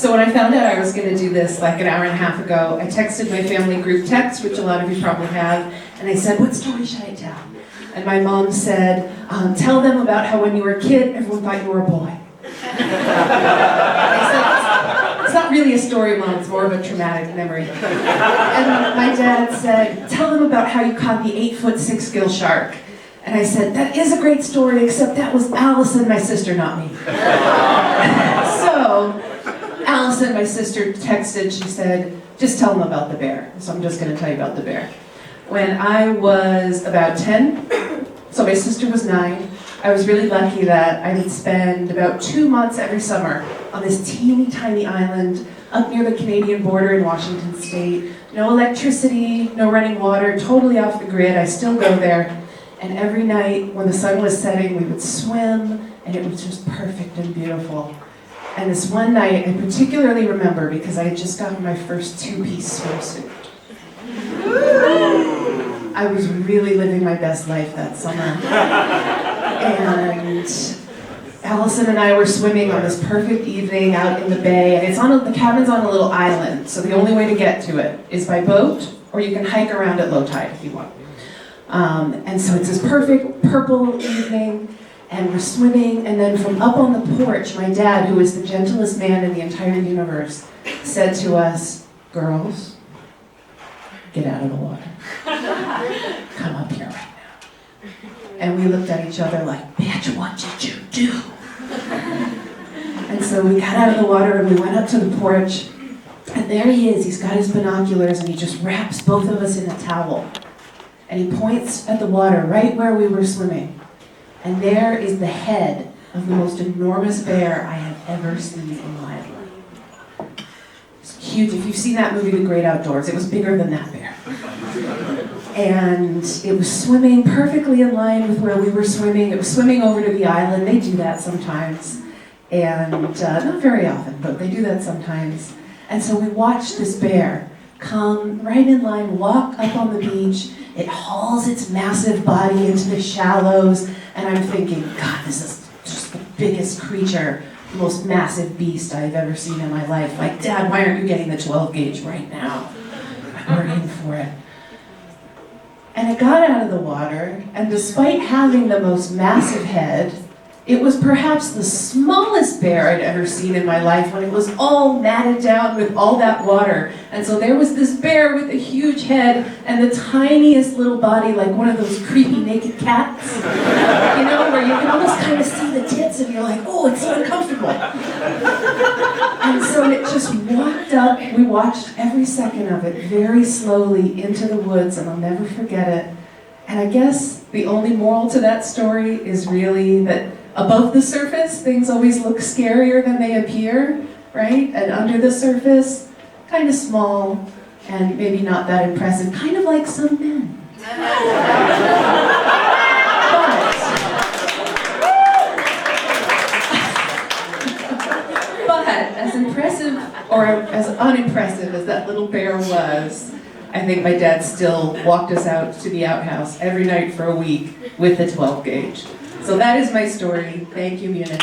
So when I found out I was going to do this like an hour and a half ago, I texted my family group text, which a lot of you probably have, and I said, what story should I tell? And my mom said, tell them about how when you were a kid, everyone thought you were a boy. I said, it's not really a story, Mom, it's more of a traumatic memory. And my dad said, tell them about how you caught the 8'6" gill shark. And I said, that is a great story, except that was Allison, my sister, not me. So, Allison, my sister, texted, she said, just tell them about the bear. So I'm just going to tell you about the bear. When I was about 10, so my sister was 9, I was really lucky that I would spend about 2 months every summer on this teeny tiny island up near the Canadian border in Washington State. No electricity, no running water, totally off the grid. I still go there. And every night when the sun was setting, we would swim, and it was just perfect and beautiful. And this one night, I particularly remember because I had just gotten my first 2-piece swimsuit. I was really living my best life that summer. And Allison and I were swimming on this perfect evening out in the bay, and the cabin's on a little island, so the only way to get to it is by boat, or you can hike around at low tide if you want. And so it's this perfect purple evening, and we're swimming, and then from up on the porch, my dad, who is the gentlest man in the entire universe, said to us, girls, get out of the water. Come up here right now. And we looked at each other like, bitch, what did you do? And so we got out of the water and we went up to the porch, and there he is, he's got his binoculars, and he just wraps both of us in a towel. And he points at the water right where we were swimming. And there is the head of the most enormous bear I have ever seen in my life. It's huge. If you've seen that movie, The Great Outdoors, it was bigger than that bear. And it was swimming perfectly in line with where we were swimming. It was swimming over to the island. They do that sometimes. And not very often, but they do that sometimes. And so we watched this bear come right in line, walk up on the beach. It hauls its massive body into the shallows, and I'm thinking, God, this is just the biggest creature, the most massive beast I've ever seen in my life. Like, Dad, why aren't you getting the 12 gauge right now? We're in for it. And it got out of the water, and despite having the most massive head, it was perhaps the smallest bear I'd ever seen in my life when it was all matted down with all that water. And so there was this bear with a huge head and the tiniest little body, like one of those creepy naked cats, you know, where you can almost kind of see the tits and you're like, oh, it's so uncomfortable. And so it just walked up, we watched every second of it very slowly into the woods, and I'll never forget it. And I guess the only moral to that story is really that above the surface, things always look scarier than they appear, right? And under the surface, kind of small and maybe not that impressive, kind of like some men. But as impressive or as unimpressive as that little bear was, I think my dad still walked us out to the outhouse every night for a week with the 12 gauge. So that is my story. Thank you, Munich.